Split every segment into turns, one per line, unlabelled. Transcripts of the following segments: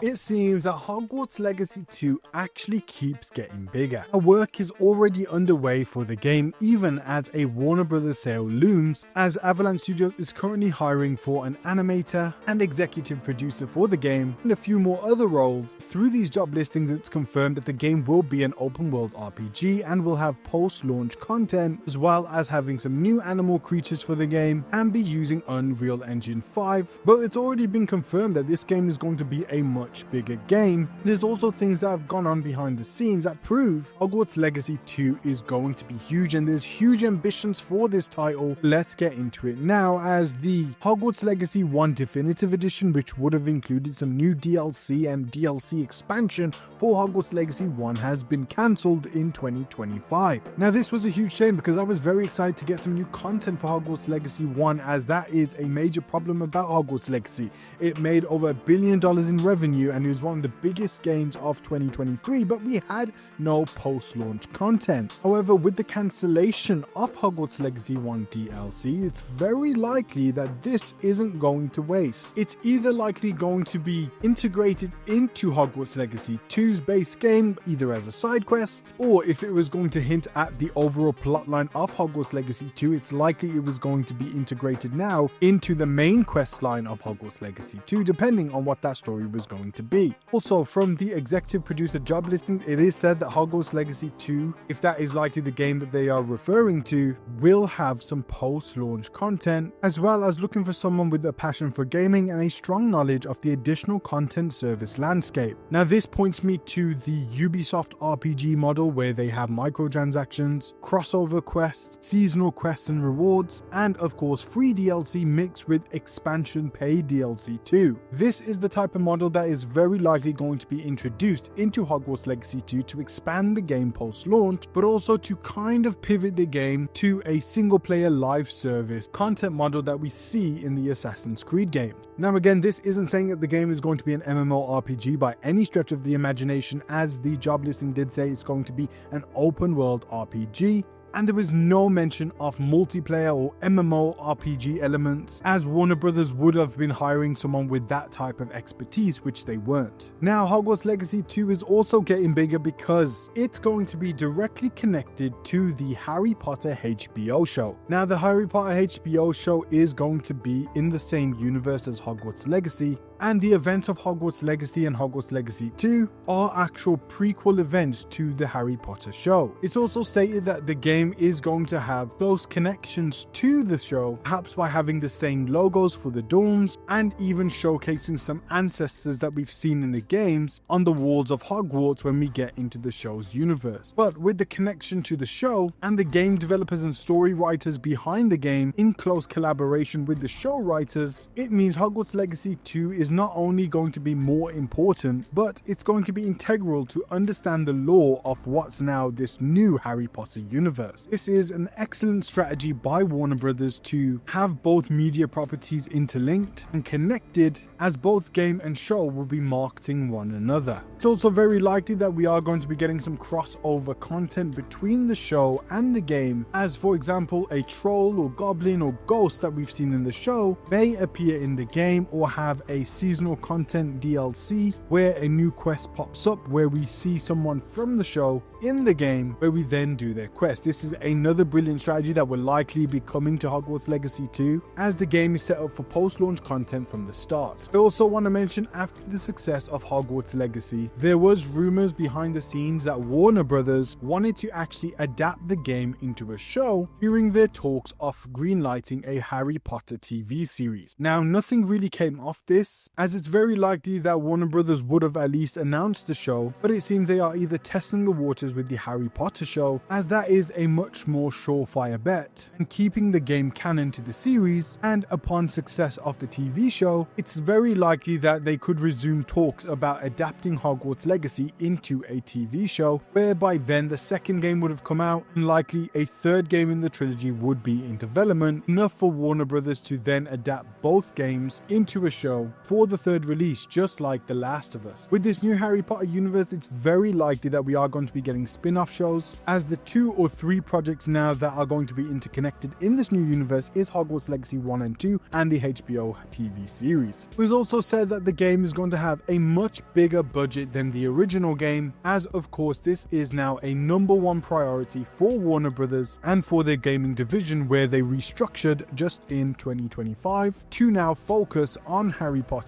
It seems that Hogwarts Legacy 2 actually keeps getting bigger. A work is already underway for the game even as a Warner Bros. Sale looms, as Avalanche Studios is currently hiring for an animator and executive producer for the game and a few more other roles. Through these job listings, it's confirmed that the game will be an open world RPG and will have post-launch content, as well as having some new animal creatures for the game and be using Unreal Engine 5. But it's already been confirmed that this game is going to be a much bigger game. There's also things that have gone on behind the scenes that prove Hogwarts Legacy 2 is going to be huge, and there's huge ambitions for this title. Let's get into it now, as the Hogwarts Legacy 1 Definitive Edition, which would have included some new DLC and DLC expansion for Hogwarts Legacy 1, has been cancelled in 2025. Now this was a huge shame because I was very excited to get some new content for Hogwarts Legacy 1, as that is a major problem about Hogwarts Legacy. It made over $1 billion in revenue and it was one of the biggest games of 2023, but we had no post-launch content. However, with the cancellation of Hogwarts Legacy 1 DLC, it's very likely that this isn't going to waste. It's either likely going to be integrated into Hogwarts Legacy 2's base game, either as a side quest, or if it was going to hint at the overall plotline of Hogwarts Legacy 2, it's likely it was going to be integrated now into the main quest line of Hogwarts Legacy 2, depending on what that story was going to be. Also, from the executive producer job listing, it is said that Hogwarts Legacy 2, if that is likely the game that they are referring to, will have some post-launch content, as well as looking for someone with a passion for gaming and a strong knowledge of the additional content service landscape. Now this points me to the Ubisoft RPG model, where they have microtransactions, crossover quests, seasonal quests and rewards, and of course free DLC mixed with expansion paid DLC too. This is the type of model that is very likely going to be introduced into Hogwarts Legacy 2 to expand the game post-launch, but also to kind of pivot the game to a single-player live service content model that we see in the Assassin's Creed games. Now again, this isn't saying that the game is going to be an MMORPG by any stretch of the imagination, as the job listing did say it's going to be an open world RPG. And there was no mention of multiplayer or MMORPG elements, as Warner Bros. Would have been hiring someone with that type of expertise, which they weren't. Now Hogwarts Legacy 2 is also getting bigger because it's going to be directly connected to the Harry Potter HBO show. Now the Harry Potter HBO show is going to be in the same universe as Hogwarts Legacy, and the events of Hogwarts Legacy and Hogwarts Legacy 2 are actual prequel events to the Harry Potter show. It's also stated that the game is going to have close connections to the show, perhaps by having the same logos for the dorms and even showcasing some ancestors that we've seen in the games on the walls of Hogwarts when we get into the show's universe. But with the connection to the show and the game developers and story writers behind the game in close collaboration with the show writers, it means Hogwarts Legacy 2 is not only going to be more important, but it's going to be integral to understand the lore of what's now this new Harry Potter universe. This is an excellent strategy by Warner Bros. To have both media properties interlinked and connected, as both game and show will be marketing one another. It's also very likely that we are going to be getting some crossover content between the show and the game, as for example a troll or goblin or ghost that we've seen in the show may appear in the game, or have a seasonal content DLC where a new quest pops up where we see someone from the show in the game where we then do their quest. This is another brilliant strategy that will likely be coming to Hogwarts Legacy 2, as the game is set up for post-launch content from the start. I also want to mention, after the success of Hogwarts Legacy, there was rumors behind the scenes that Warner Bros. Wanted to actually adapt the game into a show during their talks of greenlighting a Harry Potter TV series. Now nothing really came off this, as it's very likely that Warner Bros. Would have at least announced the show, but it seems they are either testing the waters with the Harry Potter show, as that is a much more surefire bet, and keeping the game canon to the series, and upon success of the TV show, it's very likely that they could resume talks about adapting Hogwarts Legacy into a TV show, whereby then the second game would have come out, and likely a third game in the trilogy would be in development, enough for Warner Bros. To then adapt both games into a show for before the third release, just like The Last of Us. With this new Harry Potter universe, it's very likely that we are going to be getting spin-off shows, as the 2 or 3 projects now that are going to be interconnected in this new universe is Hogwarts Legacy 1 and 2 and the HBO TV series. It was also said that the game is going to have a much bigger budget than the original game, as of course this is now a #1 priority for Warner Brothers and for their gaming division, where they restructured just in 2025 to now focus on Harry Potter,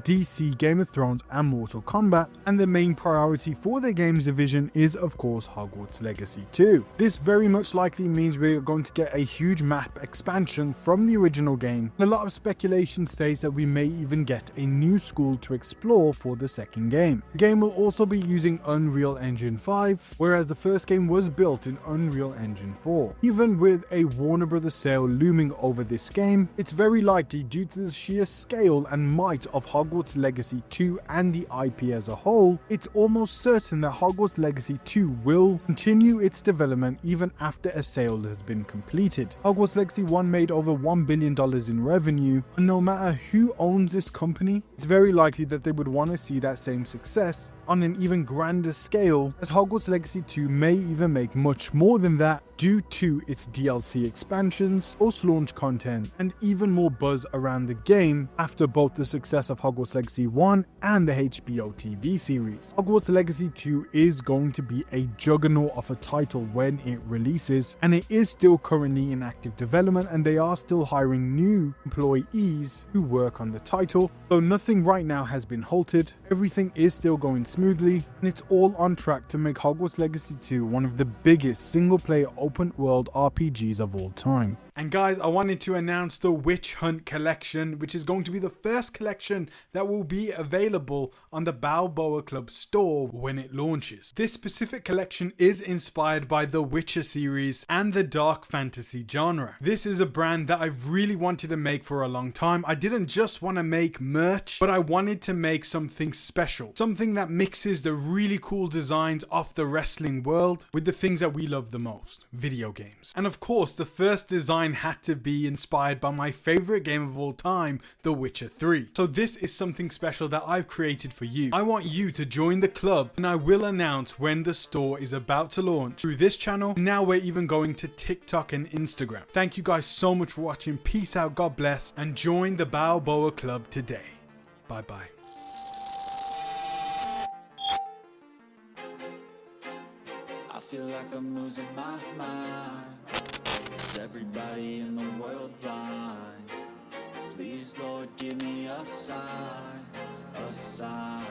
DC, Game of Thrones and Mortal Kombat, and the main priority for their games division is of course Hogwarts Legacy 2. This very much likely means we're going to get a huge map expansion from the original game, and a lot of speculation states that we may even get a new school to explore for the second game. The game will also be using Unreal Engine 5, whereas the first game was built in Unreal Engine 4. Even with a Warner Brothers sale looming over this game, it's very likely, due to the sheer scale and might of Hogwarts Legacy 2 and the IP as a whole, it's almost certain that Hogwarts Legacy 2 will continue its development even after a sale has been completed. Hogwarts Legacy 1 made over $1 billion in revenue, and no matter who owns this company, it's very likely that they would want to see that same success on an even grander scale, as Hogwarts Legacy 2 may even make much more than that due to its DLC expansions, post-launch content, and even more buzz around the game after both the success of Hogwarts Legacy 1 and the HBO TV series. Hogwarts Legacy 2 is going to be a juggernaut of a title when it releases, and it is still currently in active development, and they are still hiring new employees who work on the title, so nothing right now has been halted. Everything is still going smoothly, and it's all on track to make Hogwarts Legacy 2 one of the biggest single-player open world RPGs of all time. And guys, I wanted to announce the Witch Hunt collection, which is going to be the first collection that will be available on the Balboa Club store when it launches. This specific collection is inspired by the Witcher series and the dark fantasy genre. This is a brand that I've really wanted to make for a long time. I didn't just want to make merch, but I wanted to make something special, something that mixes the really cool designs of the wrestling world with the things that we love the most, video games. And of course, the first design had to be inspired by my favorite game of all time, The Witcher 3. So this is something special that I've created for you. I want you to join the club, and I will announce when the store is about to launch through this channel. Now we're even going to TikTok and Instagram. Thank you guys so much for watching. Peace out, God bless, and join the Balboa Club today. Bye bye.
I feel like I'm losing my mind. Is everybody in the world blind? Please, Lord, give me a sign, a sign.